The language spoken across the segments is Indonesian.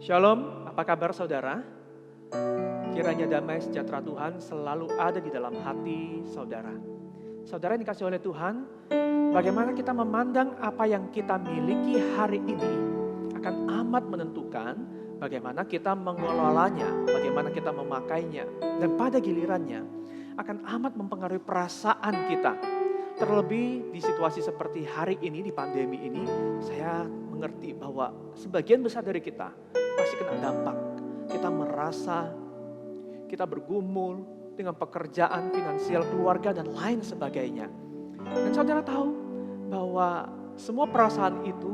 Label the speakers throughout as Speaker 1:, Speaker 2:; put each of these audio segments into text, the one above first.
Speaker 1: Shalom, apa kabar saudara? Kiranya damai sejahtera Tuhan selalu ada di dalam hati saudara. Saudara yang dikasihi oleh Tuhan, bagaimana kita memandang apa yang kita miliki hari ini akan amat menentukan bagaimana kita mengelolanya, bagaimana kita memakainya, dan pada gilirannya akan amat mempengaruhi perasaan kita. Terlebih di situasi seperti hari ini, di pandemi ini, saya mengerti bahwa sebagian besar dari kita pasti kena dampak. Kita merasa, kita bergumul dengan pekerjaan, finansial, keluarga, dan lain sebagainya. Dan saudara tahu bahwa semua perasaan itu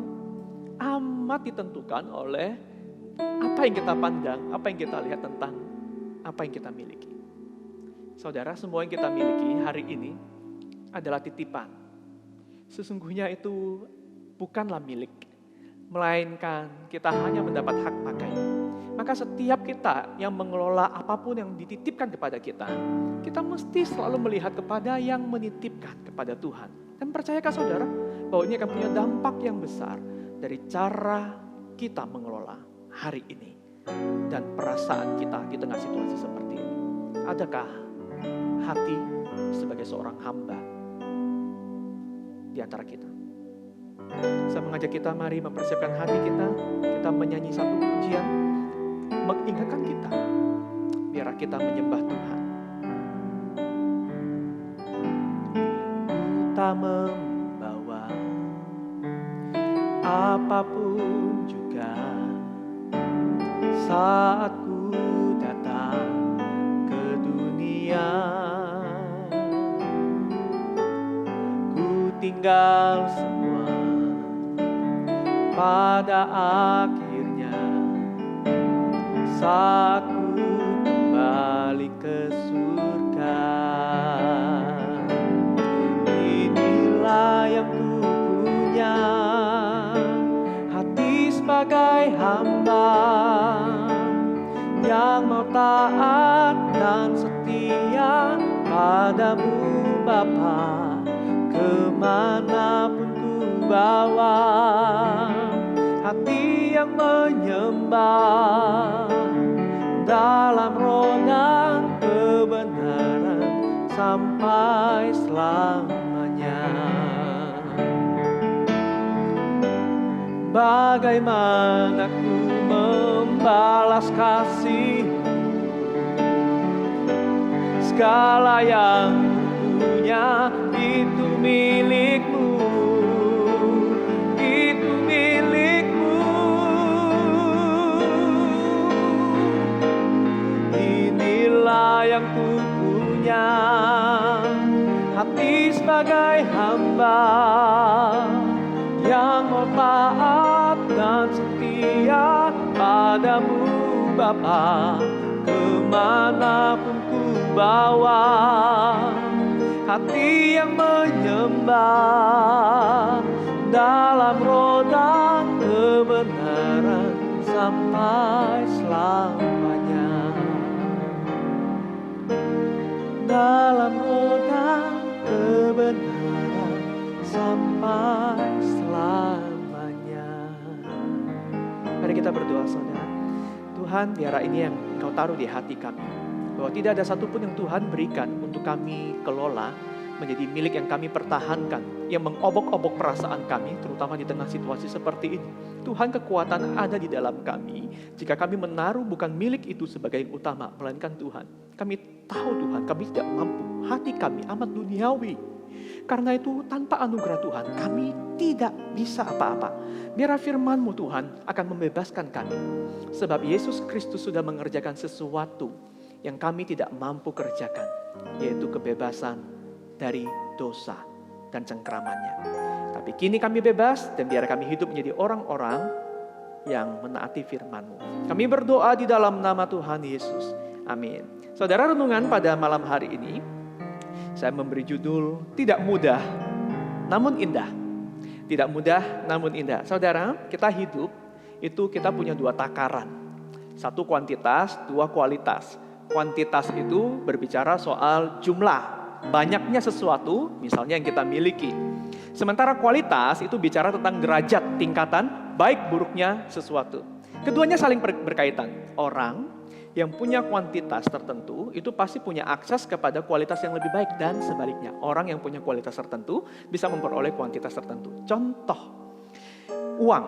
Speaker 1: amat ditentukan oleh apa yang kita pandang, apa yang kita lihat tentang apa yang kita miliki. Saudara, semua yang kita miliki hari ini adalah titipan. Sesungguhnya itu bukanlah milik, melainkan kita hanya mendapat hak pakai. Maka setiap kita yang mengelola apapun yang dititipkan kepada kita, kita mesti selalu melihat kepada yang menitipkan kepada Tuhan. Dan percayakah saudara bahwa ini akan punya dampak yang besar dari cara kita mengelola hari ini dan perasaan kita di tengah situasi seperti ini. Adakah hati sebagai seorang hamba di antara kita? Saya mengajak kita, mari mempersiapkan hati kita menyanyi satu pujian, mengingatkan kita, biar kita menyembah Tuhan. Tak membawa apapun juga saat ku datang ke dunia. Ku tinggal semua pada akhirnya saat ku kembali ke surga. Inilah yang ku punya, hati sebagai hamba yang mau taat dan setia padamu Bapa, kemanapun ku bawa. Hati yang menyembah dalam roda kebenaran sampai selamanya. Bagaimana ku membalas kasih segala yang ku punya itu milikmu. Yang ku punya, hati sebagai hamba yang mau taat dan setia padamu Bapa, kemanapun ku bawa. Hati yang menyembah dalam roda kebenaran sampai selamanya. Dalam roda kebenaran sampai selamanya. Mari kita berdoa saudara. Tuhan, biarlah ini yang Engkau taruh di hati kami, bahwa tidak ada satupun yang Tuhan berikan untuk kami kelola menjadi milik yang kami pertahankan, yang mengobok-obok perasaan kami, terutama di tengah situasi seperti ini. Tuhan, kekuatan ada di dalam kami jika kami menaruh bukan milik itu sebagai yang utama, melainkan Tuhan. Kami tahu Tuhan, kami tidak mampu. Hati kami amat duniawi. Karena itu tanpa anugerah Tuhan, kami tidak bisa apa-apa. Biar firman-Mu Tuhan akan membebaskan kami. Sebab Yesus Kristus sudah mengerjakan sesuatu yang kami tidak mampu kerjakan, yaitu kebebasan dari dosa dan cengkramannya. Tapi kini kami bebas dan biar kami hidup menjadi orang-orang yang menaati firman-Mu. Kami berdoa di dalam nama Tuhan Yesus. Amin. Saudara, renungan pada malam hari ini saya memberi judul tidak mudah namun indah. Tidak mudah namun indah. Saudara, kita hidup itu kita punya dua takaran. Satu kuantitas, dua kualitas. Kuantitas itu berbicara soal jumlah, banyaknya sesuatu, misalnya yang kita miliki. Sementara kualitas itu bicara tentang derajat, tingkatan, baik buruknya sesuatu. Keduanya saling berkaitan. Orang yang punya kuantitas tertentu itu pasti punya akses kepada kualitas yang lebih baik, dan sebaliknya. Orang yang punya kualitas tertentu bisa memperoleh kuantitas tertentu. Contoh, uang.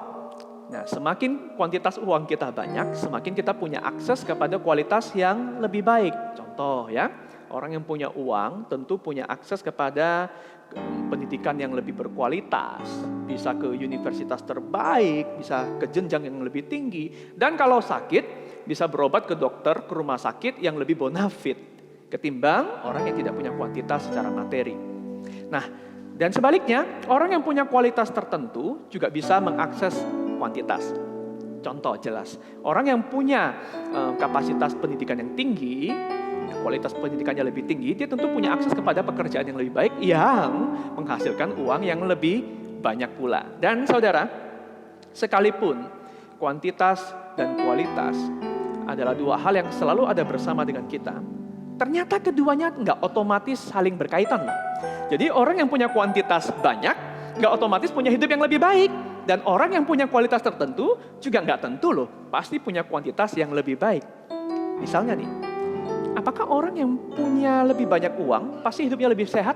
Speaker 1: Nah, semakin kuantitas uang kita banyak, semakin kita punya akses kepada kualitas yang lebih baik. Contoh ya, orang yang punya uang tentu punya akses kepada pendidikan yang lebih berkualitas, bisa ke universitas terbaik, bisa ke jenjang yang lebih tinggi, dan kalau sakit bisa berobat ke dokter, ke rumah sakit yang lebih bonafit ketimbang orang yang tidak punya kuantitas secara materi. Nah, dan sebaliknya, orang yang punya kualitas tertentu juga bisa mengakses kuantitas. Contoh jelas, orang yang punya kapasitas pendidikan yang tinggi, kualitas pendidikannya lebih tinggi, dia tentu punya akses kepada pekerjaan yang lebih baik yang menghasilkan uang yang lebih banyak pula. Dan saudara, sekalipun kuantitas dan kualitas adalah dua hal yang selalu ada bersama dengan kita, ternyata keduanya nggak otomatis saling berkaitan loh. Jadi orang yang punya kuantitas banyak nggak otomatis punya hidup yang lebih baik. Dan orang yang punya kualitas tertentu juga nggak tentu loh pasti punya kuantitas yang lebih baik. Misalnya nih, apakah orang yang punya lebih banyak uang pasti hidupnya lebih sehat?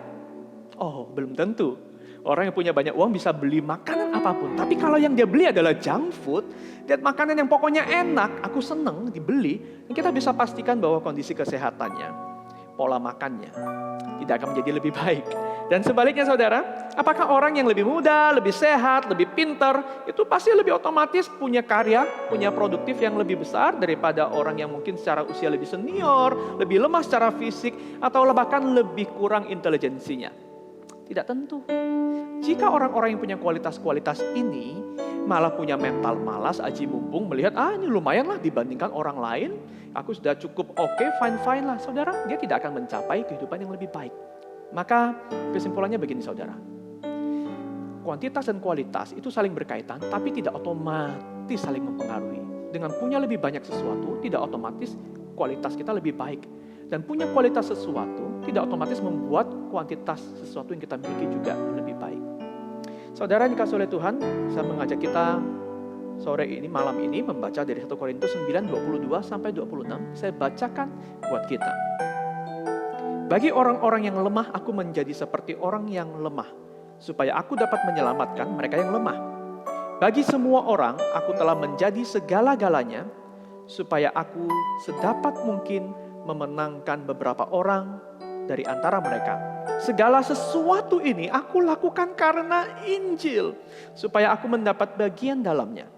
Speaker 1: Oh, belum tentu. Orang yang punya banyak uang bisa beli makanan apapun. Tapi kalau yang dia beli adalah junk food, dan makanan yang pokoknya enak, aku seneng dibeli, kita bisa pastikan bahwa kondisi kesehatannya, pola makannya, tidak akan menjadi lebih baik. Dan sebaliknya saudara, apakah orang yang lebih muda, lebih sehat, lebih pintar, itu pasti lebih otomatis punya karya, punya produktif yang lebih besar daripada orang yang mungkin secara usia lebih senior, lebih lemah secara fisik, atau bahkan lebih kurang intelijensinya? Tidak tentu. Jika orang-orang yang punya kualitas-kualitas ini malah punya mental malas, aji mumpung, melihat ini lumayan lah dibandingkan orang lain, aku sudah cukup oke, fine lah. Saudara, dia tidak akan mencapai kehidupan yang lebih baik. Maka kesimpulannya begini saudara, kuantitas dan kualitas itu saling berkaitan tapi tidak otomatis saling mempengaruhi. Dengan punya lebih banyak sesuatu tidak otomatis kualitas kita lebih baik. Dan punya kualitas sesuatu tidak otomatis membuat kuantitas sesuatu yang kita miliki juga lebih baik. Saudara yang dikasihi oleh Tuhan, saya mengajak kita sore ini, malam ini membaca dari 1 Korintus 9:22 sampai 26. Saya bacakan buat kita. Bagi orang-orang yang lemah, aku menjadi seperti orang yang lemah, supaya aku dapat menyelamatkan mereka yang lemah. Bagi semua orang, aku telah menjadi segala-galanya, supaya aku sedapat mungkin memenangkan beberapa orang dari antara mereka. Segala sesuatu ini aku lakukan karena Injil, supaya aku mendapat bagian dalamnya.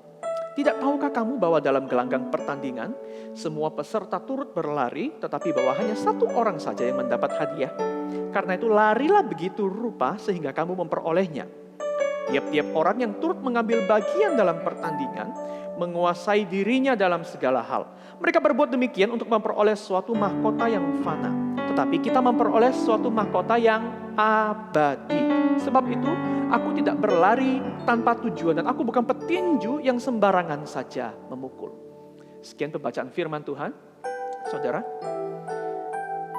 Speaker 1: Tidak tahukah kamu bahwa dalam gelanggang pertandingan, semua peserta turut berlari, tetapi bahwa hanya satu orang saja yang mendapat hadiah? Karena itu larilah begitu rupa sehingga kamu memperolehnya. Tiap-tiap orang yang turut mengambil bagian dalam pertandingan, menguasai dirinya dalam segala hal. Mereka berbuat demikian untuk memperoleh suatu mahkota yang fana. Tetapi kita memperoleh suatu mahkota yang abadi. Sebab itu, aku tidak berlari tanpa tujuan. Dan aku bukan petinju yang sembarangan saja memukul. Sekian pembacaan firman Tuhan. Saudara,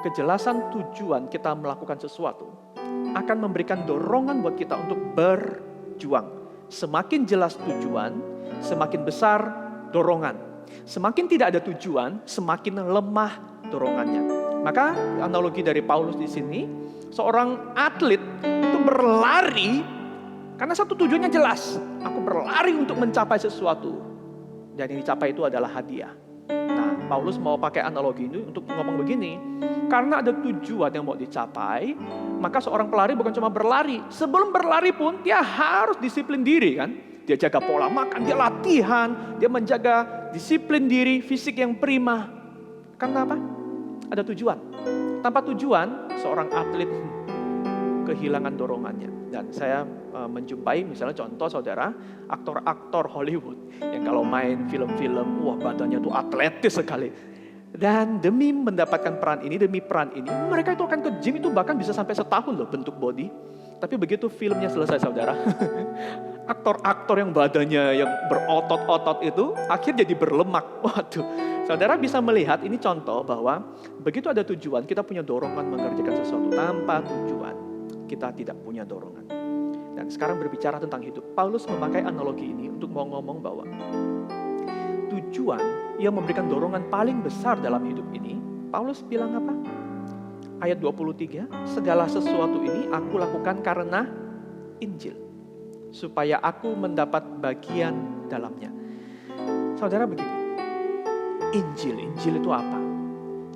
Speaker 1: kejelasan tujuan kita melakukan sesuatu akan memberikan dorongan buat kita untuk berjuang. Semakin jelas tujuan, semakin besar dorongan. Semakin tidak ada tujuan, semakin lemah dorongannya. Maka analogi dari Paulus di sini, seorang atlet itu berlari karena satu tujuannya jelas. Aku berlari untuk mencapai sesuatu. Dan yang dicapai itu adalah hadiah. Nah, Paulus mau pakai analogi ini untuk ngomong begini. Karena ada tujuan yang mau dicapai, maka seorang pelari bukan cuma berlari. Sebelum berlari pun dia harus disiplin diri kan. Dia jaga pola makan, dia latihan, dia menjaga disiplin diri, fisik yang prima. Karena apa? Ada tujuan. Tanpa tujuan, seorang atlet kehilangan dorongannya. Dan saya menjumpai misalnya contoh saudara, aktor-aktor Hollywood yang kalau main film-film, wah badannya tuh atletis sekali. Dan demi mendapatkan peran ini, demi peran ini, mereka itu akan ke gym itu bahkan bisa sampai setahun loh bentuk body. Tapi begitu filmnya selesai saudara, aktor-aktor yang badannya yang berotot-otot itu akhirnya jadi berlemak. Waduh, saudara bisa melihat ini contoh bahwa begitu ada tujuan kita punya dorongan mengerjakan sesuatu. Tanpa tujuan kita tidak punya dorongan. Dan sekarang berbicara tentang hidup, Paulus memakai analogi ini untuk mau ngomong bahwa tujuan, ia memberikan dorongan paling besar dalam hidup ini. Paulus bilang apa? Ayat 23, segala sesuatu ini aku lakukan karena Injil, supaya aku mendapat bagian dalamnya. Saudara begini, Injil itu apa?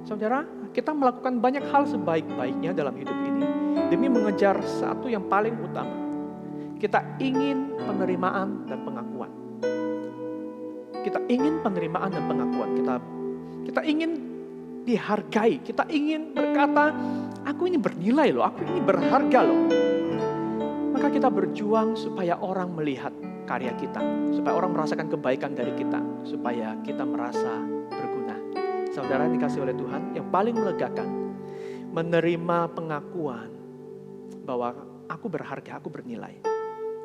Speaker 1: Saudara, kita melakukan banyak hal sebaik-baiknya dalam hidup ini demi mengejar satu yang paling utama. Kita ingin penerimaan dan pengakuan. Kita ingin penerimaan dan pengakuan. Kita ingin dihargai. Kita ingin berkata, aku ini bernilai loh, aku ini berharga loh. Maka kita berjuang supaya orang melihat karya kita, supaya orang merasakan kebaikan dari kita, supaya kita merasa berguna. Saudara yang dikasih oleh Tuhan, yang paling melegakan, menerima pengakuan bahwa aku berharga, aku bernilai.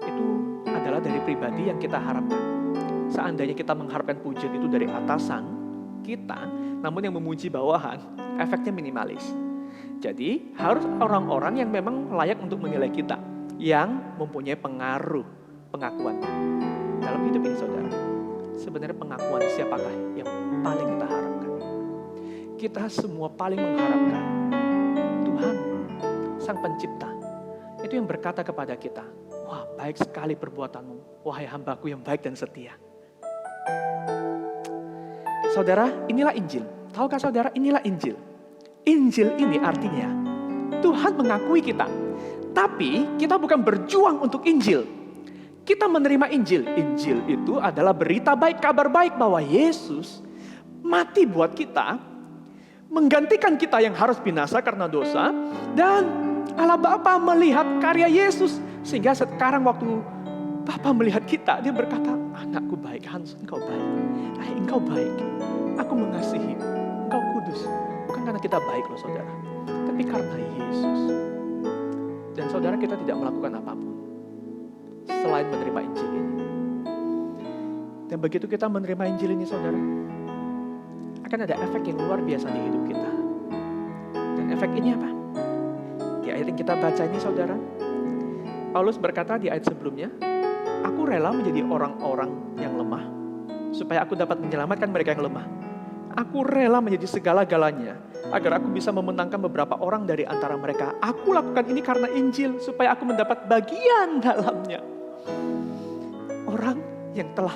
Speaker 1: Itu adalah dari pribadi yang kita harapkan. Seandainya kita mengharapkan pujian itu dari atasan kita, namun yang memuji bawahan, efeknya minimalis. Jadi harus orang-orang yang memang layak untuk menilai kita, yang mempunyai pengaruh pengakuan dalam hidup ini, saudara. Sebenarnya pengakuan siapakah yang paling kita harapkan? Kita semua paling mengharapkan Tuhan, Sang Pencipta, itu yang berkata kepada kita, wah baik sekali perbuatanmu, wahai hambaku yang baik dan setia. Saudara, inilah Injil. Tahukah saudara, inilah Injil. Injil ini artinya Tuhan mengakui kita. Tapi kita bukan berjuang untuk Injil. Kita menerima Injil. Injil itu adalah berita baik, kabar baik bahwa Yesus mati buat kita, menggantikan kita yang harus binasa karena dosa. Dan Allah Bapa melihat karya Yesus. Sehingga sekarang waktu Bapa melihat kita, dia berkata, anakku baik, Hans, engkau baik. Engkau baik, aku mengasihi, engkau kudus. Bukan karena kita baik loh saudara, tapi karena Yesus. Dan saudara, kita tidak melakukan apapun selain menerima Injil ini. Dan begitu kita menerima Injil ini saudara, akan ada efek yang luar biasa di hidup kita. Dan efek ini apa? Di ayat yang kita baca ini saudara, Paulus berkata di ayat sebelumnya, aku rela menjadi orang-orang yang lemah, supaya aku dapat menyelamatkan mereka yang lemah. Aku rela menjadi segala-galanya, agar aku bisa memenangkan beberapa orang dari antara mereka. Aku lakukan ini karena Injil, supaya aku mendapat bagian dalamnya. Orang yang telah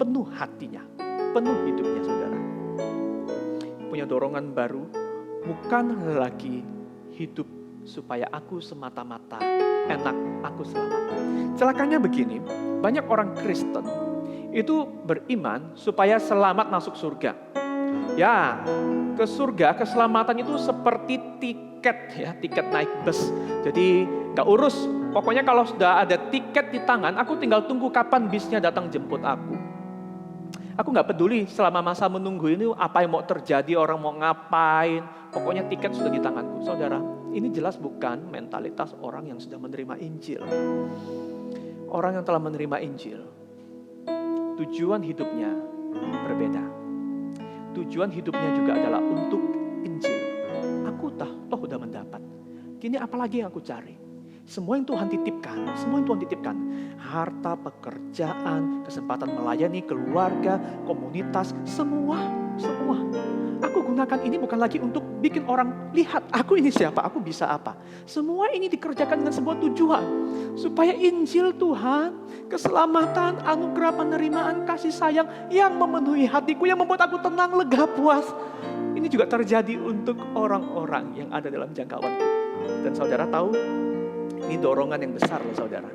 Speaker 1: penuh hatinya, penuh hidupnya saudara, punya dorongan baru, bukan lagi hidup supaya aku semata-mata enak, aku selamat. Celakanya begini, banyak orang Kristen itu beriman supaya selamat masuk surga. Ya, ke surga, keselamatan itu seperti tiket naik bus. Jadi gak urus, pokoknya kalau sudah ada tiket di tangan, aku tinggal tunggu kapan bisnya datang jemput aku. Aku gak peduli selama masa menunggu ini apa yang mau terjadi, orang mau ngapain, pokoknya tiket sudah di tanganku. Saudara, ini jelas bukan mentalitas orang yang sudah menerima Injil. Orang yang telah menerima Injil, tujuan hidupnya berbeda. Tujuan hidupnya juga adalah untuk Injil. Aku toh udah mendapat. Kini apalagi yang aku cari? Semua yang Tuhan titipkan. Harta, pekerjaan, kesempatan melayani, keluarga, komunitas, semua. Aku gunakan ini bukan lagi untuk bikin orang lihat aku ini siapa, aku bisa apa. Semua ini dikerjakan dengan sebuah tujuan. Supaya Injil Tuhan, keselamatan, anugerah, penerimaan, kasih sayang yang memenuhi hatiku, yang membuat aku tenang, lega, puas. Ini juga terjadi untuk orang-orang yang ada dalam jangkauanku. Dan saudara tahu, ini dorongan yang besar loh saudara.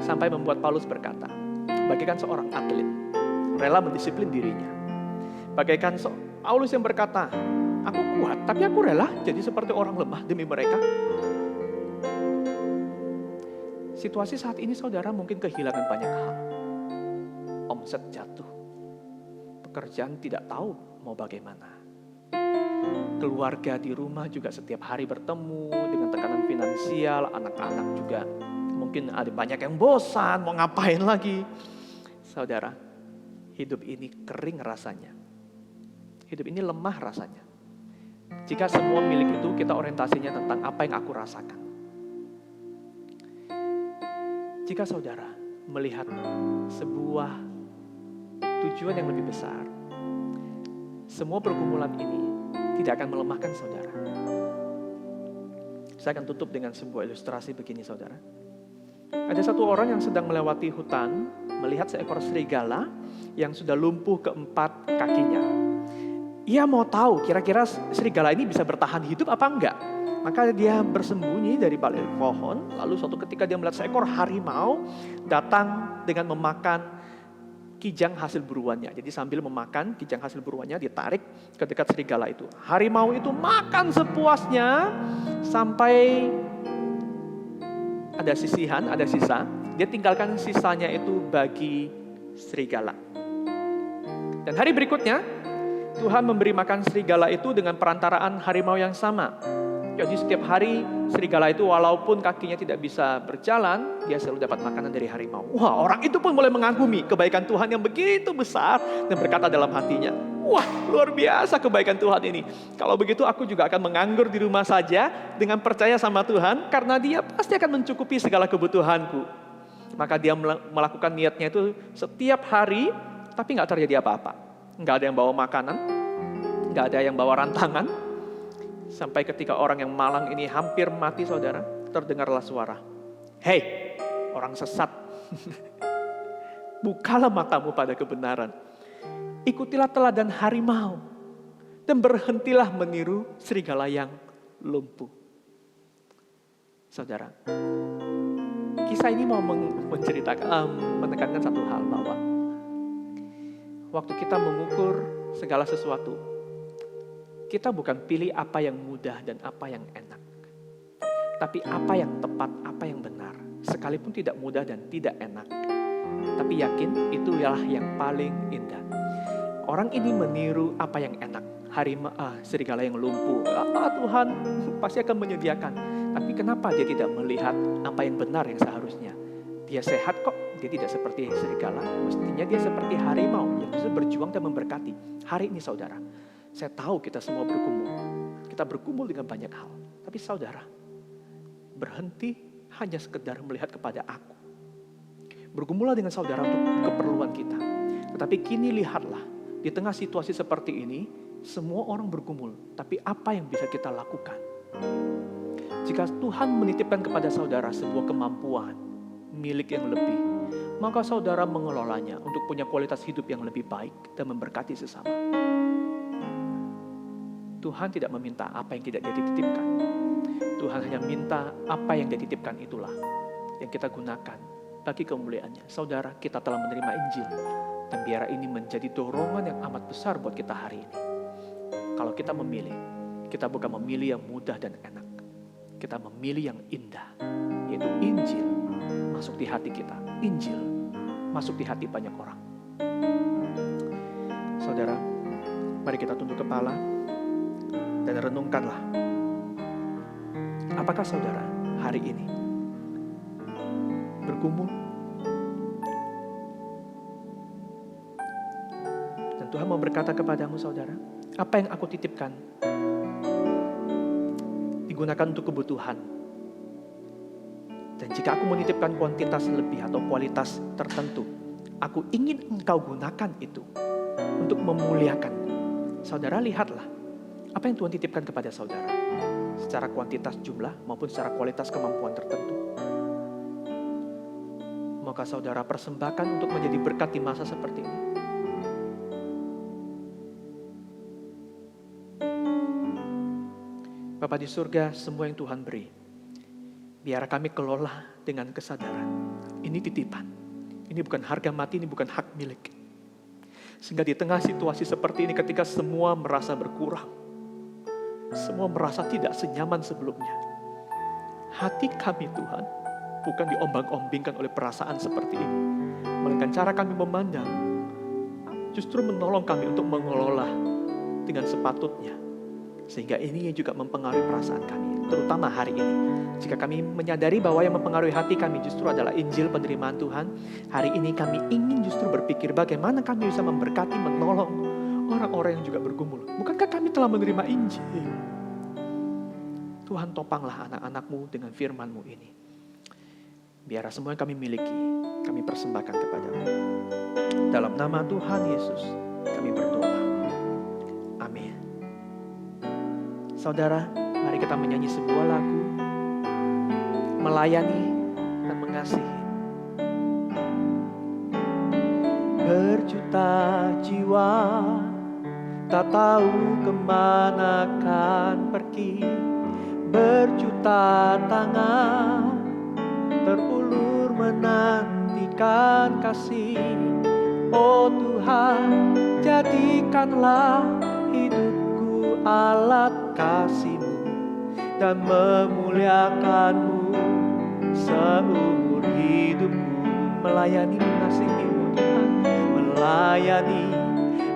Speaker 1: Sampai membuat Paulus berkata, bagaikan seorang atlet, rela mendisiplin dirinya. Bagaikan Paulus yang berkata, aku kuat tapi aku rela jadi seperti orang lemah demi mereka. Situasi saat ini saudara mungkin kehilangan banyak hal. Omset jatuh. Pekerjaan tidak tahu mau bagaimana. Keluarga di rumah juga setiap hari bertemu dengan tekanan finansial, anak-anak juga mungkin ada banyak yang bosan, mau ngapain lagi. Saudara, hidup ini kering rasanya. Hidup ini lemah rasanya. Jika semua milik itu kita orientasinya tentang apa yang aku rasakan. Jika saudara melihat sebuah tujuan yang lebih besar. Semua pergumulan ini tidak akan melemahkan saudara. Saya akan tutup dengan sebuah ilustrasi begini saudara. Ada satu orang yang sedang melewati hutan, melihat seekor serigala yang sudah lumpuh keempat kakinya. Ia mau tahu kira-kira serigala ini bisa bertahan hidup apa enggak. Maka dia bersembunyi dari balik pohon, lalu suatu ketika dia melihat seekor harimau datang dengan memakan kijang hasil buruannya. Jadi sambil memakan kijang hasil buruannya ditarik ke dekat serigala itu. Harimau itu makan sepuasnya sampai ada sisihan, ada sisa. Dia tinggalkan sisanya itu bagi serigala. Dan hari berikutnya Tuhan memberi makan serigala itu dengan perantaraan harimau yang sama. Jadi setiap hari serigala itu walaupun kakinya tidak bisa berjalan, dia selalu dapat makanan dari harimau. Wah, orang itu pun mulai mengagumi kebaikan Tuhan yang begitu besar dan berkata dalam hatinya, wah, luar biasa kebaikan Tuhan ini. Kalau begitu aku juga akan menganggur di rumah saja dengan percaya sama Tuhan karena dia pasti akan mencukupi segala kebutuhanku. Maka dia melakukan niatnya itu setiap hari, tapi nggak terjadi apa-apa. Nggak ada yang bawa makanan, nggak ada yang bawa rantangan. Sampai ketika orang yang malang ini hampir mati saudara, terdengarlah suara. Hei, orang sesat. Bukalah matamu pada kebenaran. Ikutilah teladan harimau. Dan berhentilah meniru serigala yang lumpuh. Saudara, kisah ini mau menekankan satu hal bahwa waktu kita mengukur segala sesuatu, kita bukan pilih apa yang mudah dan apa yang enak. Tapi apa yang tepat, apa yang benar. Sekalipun tidak mudah dan tidak enak. Tapi yakin itu ialah yang paling indah. Orang ini meniru apa yang enak. Serigala yang lumpuh. Tuhan pasti akan menyediakan. Tapi kenapa dia tidak melihat apa yang benar yang seharusnya? Dia sehat kok. Dia tidak seperti serigala. Mestinya dia seperti harimau yang justru berjuang dan memberkati. Hari ini saudara, saya tahu kita semua bergumul. Kita bergumul dengan banyak hal. Tapi saudara, berhenti hanya sekedar melihat kepada aku. Bergumullah dengan saudara untuk keperluan kita. Tetapi kini lihatlah, di tengah situasi seperti ini, semua orang bergumul. Tapi apa yang bisa kita lakukan? Jika Tuhan menitipkan kepada saudara sebuah kemampuan, milik yang lebih, maka saudara mengelolanya untuk punya kualitas hidup yang lebih baik dan memberkati sesama. Tuhan tidak meminta apa yang tidak dia titipkan. Tuhan hanya minta apa yang dia titipkan itulah yang kita gunakan bagi kemuliaannya. Saudara, kita telah menerima Injil. Dan biar ini menjadi dorongan yang amat besar buat kita hari ini. Kalau kita memilih, kita bukan memilih yang mudah dan enak. Kita memilih yang indah, yaitu Injil masuk di hati kita. Injil masuk di hati banyak orang. Saudara, mari kita tunduk kepala dan renungkanlah. Apakah saudara hari ini bergumul? Dan Tuhan mau berkata kepadamu saudara, apa yang aku titipkan digunakan untuk kebutuhan. Dan jika aku menitipkan kuantitas lebih atau kualitas tertentu, aku ingin engkau gunakan itu untuk memuliakanku. Saudara, lihatlah apa yang Tuhan titipkan kepada saudara, secara kuantitas jumlah maupun secara kualitas kemampuan tertentu. Maka saudara persembahkan untuk menjadi berkat di masa seperti ini. Bapa di surga, semua yang Tuhan beri, biar kami kelola dengan kesadaran. Ini titipan, ini bukan harga mati, ini bukan hak milik. Sehingga di tengah situasi seperti ini ketika semua merasa berkurang, semua merasa tidak senyaman sebelumnya, hati kami Tuhan bukan diombang-ombingkan oleh perasaan seperti ini, melainkan cara kami memandang justru menolong kami untuk mengelola dengan sepatutnya. Sehingga ini juga mempengaruhi perasaan kami, terutama hari ini. Jika kami menyadari bahwa yang mempengaruhi hati kami justru adalah Injil penerimaan Tuhan, hari ini kami ingin justru berpikir bagaimana kami bisa memberkati, menolong orang-orang yang juga bergumul. Bukankah kami telah menerima Injil? Tuhan, topanglah anak-anak-Mu dengan firman-Mu ini. Biarlah semua yang kami miliki, kami persembahkan kepadamu. Dalam nama Tuhan Yesus, kami berdoa. Amin. Saudara, mari kita menyanyi sebuah lagu, melayani dan mengasihi. Berjuta jiwa tak tahu kemana kan pergi, berjuta tangan terulur menantikan kasih. Oh Tuhan, jadikanlah hidupku alat kasih-Mu dan memuliakan-Mu seumur hidupku. Melayani mengasihi-Mu Tuhan, melayani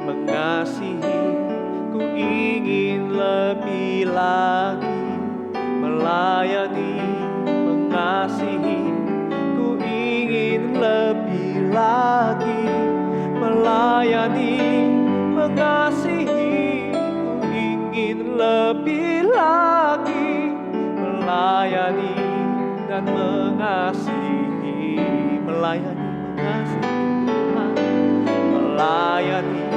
Speaker 1: mengasihi. Ku ingin lebih lagi melayani mengasihi. Ku ingin lebih lagi melayani mengasihi. Ku ingin lebih lagi melayani dan mengasihi. Melayani mengasihi Tuhan, melayani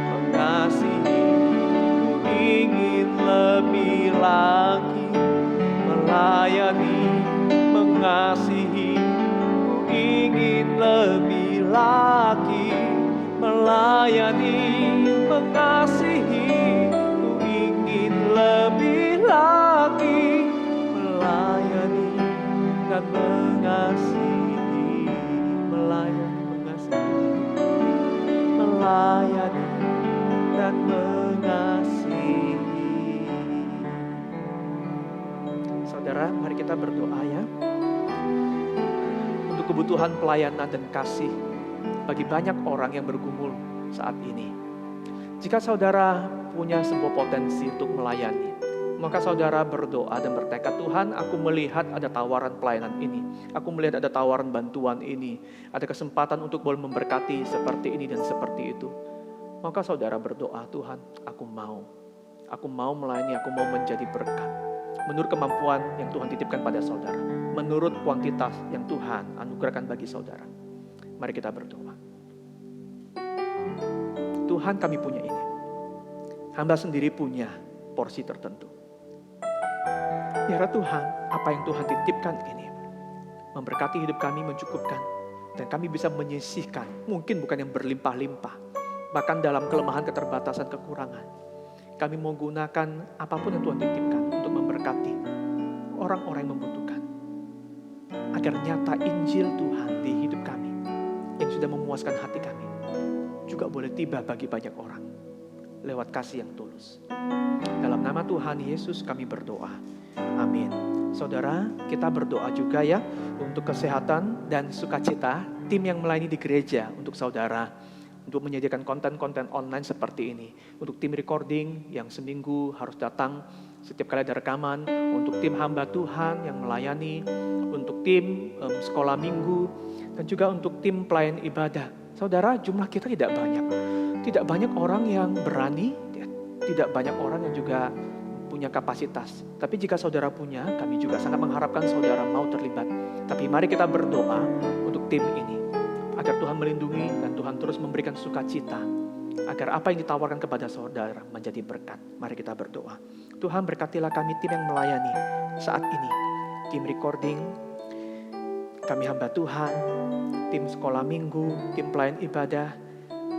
Speaker 1: mengasihi. Ku ingin lebih lagi melayani mengasihi. Ku ingin lebih lagi melayani mengasihi. Ku ingin lebih lagi melayani dan mengasihi. Melayani mengasihi, melayani dan mengasihi. Saudara, mari kita berdoa ya, untuk kebutuhan pelayanan dan kasih bagi banyak orang yang bergumul saat ini. Jika saudara punya sebuah potensi untuk melayani, maka saudara berdoa dan bertekad, Tuhan, aku melihat ada tawaran pelayanan ini, aku melihat ada tawaran bantuan ini, ada kesempatan untuk boleh memberkati seperti ini dan seperti itu. Maka saudara berdoa, Tuhan, aku mau melayani, aku mau menjadi berkat menurut kemampuan yang Tuhan titipkan pada saudara, menurut kuantitas yang Tuhan anugerahkan bagi saudara. Mari kita berdoa. Tuhan, kami punya ini, hamba sendiri punya porsi tertentu. Biarlah Tuhan, apa yang Tuhan titipkan ini memberkati hidup kami, mencukupkan, dan kami bisa menyisihkan, mungkin bukan yang berlimpah-limpah, bahkan dalam kelemahan, keterbatasan, kekurangan. Kami mau gunakan apapun yang Tuhan titipkan untuk memberkati orang-orang yang membutuhkan, agar nyata Injil Tuhan di hidup kami yang sudah memuaskan hati kami juga boleh tiba bagi banyak orang lewat kasih yang tulus. Dalam nama Tuhan Yesus kami berdoa. Amin. Saudara, kita berdoa juga ya untuk kesehatan dan sukacita tim yang melayani di gereja untuk saudara, untuk menyediakan konten-konten online seperti ini, untuk tim recording yang seminggu harus datang setiap kali ada rekaman, untuk tim hamba Tuhan yang melayani, untuk tim sekolah minggu, dan juga untuk tim pelayan ibadah. Saudara, jumlah kita tidak banyak orang yang berani, tidak banyak orang yang juga punya kapasitas. Tapi jika saudara punya, kami juga sangat mengharapkan saudara mau terlibat. Tapi mari kita berdoa untuk tim ini, agar Tuhan melindungi dan Tuhan terus memberikan sukacita, agar apa yang ditawarkan kepada saudara menjadi berkat. Mari kita berdoa. Tuhan, berkatilah kami tim yang melayani saat ini, tim recording, kami hamba Tuhan, tim sekolah minggu, tim pelayan ibadah.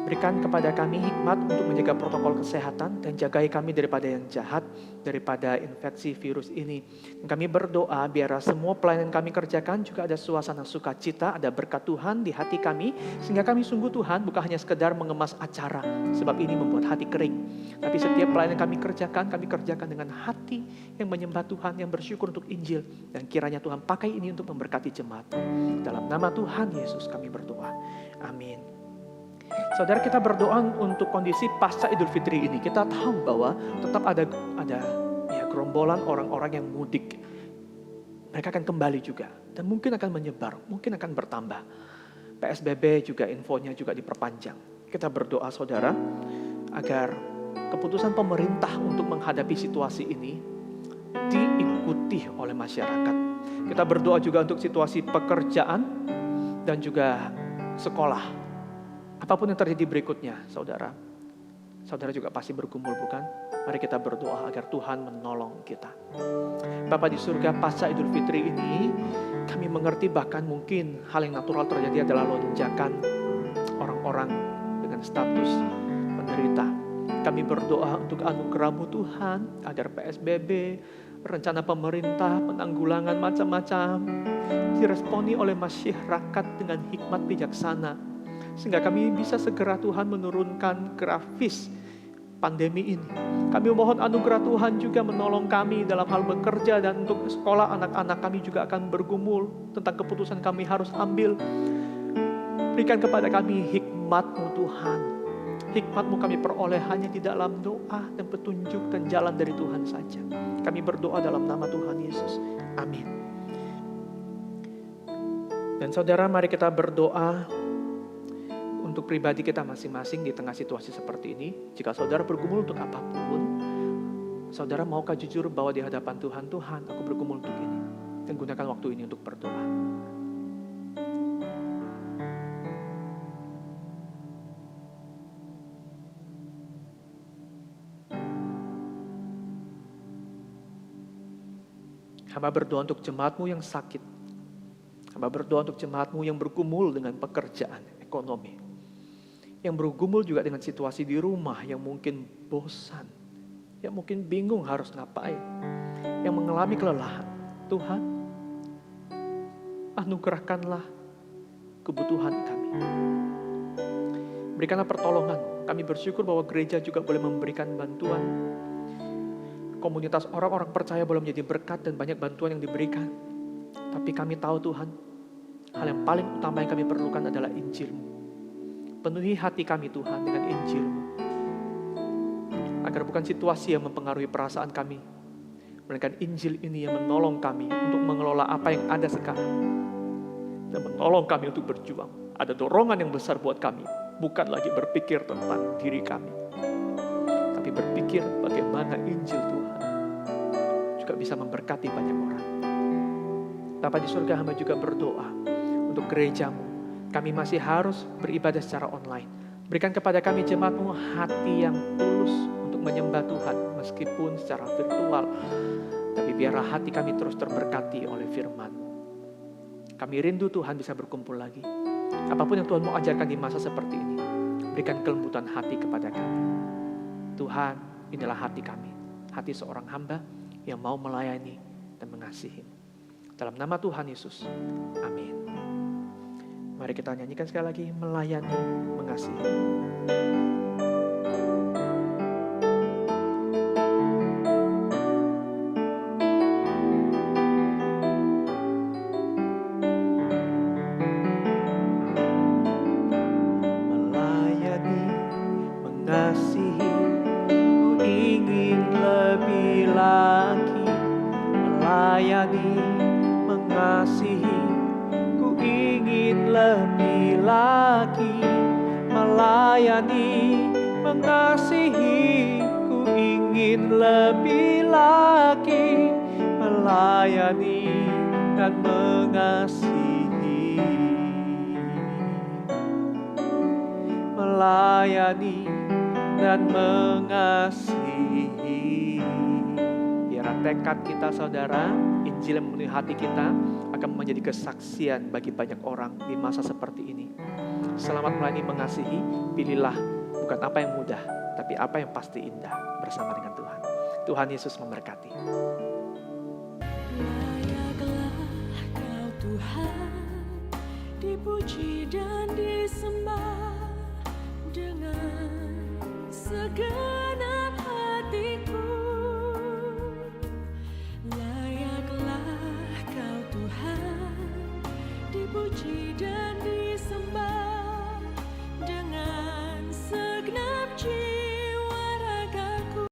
Speaker 1: Berikan kepada kami hikmat untuk menjaga protokol kesehatan dan jagai kami daripada yang jahat, daripada infeksi virus ini. Dan kami berdoa biar semua pelayanan kami kerjakan juga ada suasana sukacita, ada berkat Tuhan di hati kami, sehingga kami sungguh Tuhan bukan hanya sekedar mengemas acara, sebab ini membuat hati kering. Tapi setiap pelayanan kami kerjakan dengan hati yang menyembah Tuhan, yang bersyukur untuk Injil. Dan kiranya Tuhan pakai ini untuk memberkati jemaat. Dalam nama Tuhan Yesus kami berdoa. Amin. Saudara, kita berdoa untuk kondisi pasca Idul Fitri ini. Kita tahu bahwa tetap ada ya gerombolan orang-orang yang mudik. Mereka akan kembali juga dan mungkin akan menyebar, mungkin akan bertambah. PSBB juga infonya juga diperpanjang. Kita berdoa saudara agar keputusan pemerintah untuk menghadapi situasi ini ditakuti oleh masyarakat. Kita berdoa juga untuk situasi pekerjaan dan juga sekolah. Apapun yang terjadi berikutnya, saudara juga pasti bergumul, bukan? Mari kita berdoa agar Tuhan menolong kita. Bapa di surga, pasca Idul Fitri ini, kami mengerti bahkan mungkin hal yang natural terjadi adalah lonjakan orang-orang dengan status penderita. Kami berdoa untuk anugerah-Mu Tuhan, agar PSBB, rencana pemerintah, penanggulangan macam-macam, diresponi oleh masyarakat dengan hikmat bijaksana. Sehingga kami bisa segera Tuhan menurunkan grafis pandemi ini. Kami mohon anugerah Tuhan juga menolong kami dalam hal bekerja, dan untuk sekolah anak-anak kami juga akan bergumul tentang keputusan kami harus ambil. Berikan kepada kami hikmat-Mu Tuhan. Hikmat-Mu kami peroleh hanya di dalam doa dan petunjuk dan jalan dari Tuhan saja. Kami berdoa dalam nama Tuhan Yesus. Amin. Dan saudara, mari kita berdoa untuk pribadi kita masing-masing di tengah situasi seperti ini. Jika saudara bergumul untuk apapun, saudara maukah jujur bahwa di hadapan Tuhan, Tuhan, aku bergumul untuk ini. Dan gunakan waktu ini untuk berdoa. Hamba berdoa untuk jemaat-Mu yang sakit. Hamba berdoa untuk jemaat-Mu yang bergumul dengan pekerjaan, ekonomi. Yang bergumul juga dengan situasi di rumah yang mungkin bosan. Yang mungkin bingung harus ngapain. Yang mengalami kelelahan. Tuhan, anugerahkanlah kebutuhan kami. Berikanlah pertolongan. Kami bersyukur bahwa gereja juga boleh memberikan bantuan. Komunitas orang-orang percaya boleh menjadi berkat dan banyak bantuan yang diberikan. Tapi kami tahu Tuhan, hal yang paling utama yang kami perlukan adalah Injil-Mu. Penuhi hati kami Tuhan dengan Injil-Mu. Agar bukan situasi yang mempengaruhi perasaan kami, melainkan Injil ini yang menolong kami untuk mengelola apa yang ada sekarang. Dan menolong kami untuk berjuang. Ada dorongan yang besar buat kami. Bukan lagi berpikir tentang diri kami, tapi berpikir bagaimana Injil Tuhan juga bisa memberkati banyak orang. Bapa di surga, hamba juga berdoa untuk gereja-Mu. Kami masih harus beribadah secara online. Berikan kepada kami jemaat-Mu hati yang tulus untuk menyembah Tuhan meskipun secara virtual. Tapi biarlah hati kami terus terberkati oleh firman-Mu. Kami rindu Tuhan bisa berkumpul lagi. Apapun yang Tuhan mau ajarkan di masa seperti ini, berikan kelembutan hati kepada kami. Tuhan, inilah hati kami. Hati seorang hamba yang mau melayani dan mengasihi. Dalam nama Tuhan Yesus. Amin. Mari kita nyanyikan sekali lagi, melayani, mengasihi. Melayani, mengasihi, ku ingin lebih lagi. Melayani, mengasihi, ku ingin lebih lagi. Melayani, mengasihi, ku ingin lebih lagi. Melayani dan mengasihi. Melayani dan mengasihi. Biarlah tekad kita saudara, Injil yang memenuhi hati kita akan menjadi kesaksian bagi banyak orang di masa seperti ini. Selamat melayani, mengasihi. Pilihlah bukan apa yang mudah, tapi apa yang pasti indah bersama dengan Tuhan. Tuhan Yesus memberkati.
Speaker 2: Layaklah Kau Tuhan, dipuji dan disembah dengan segala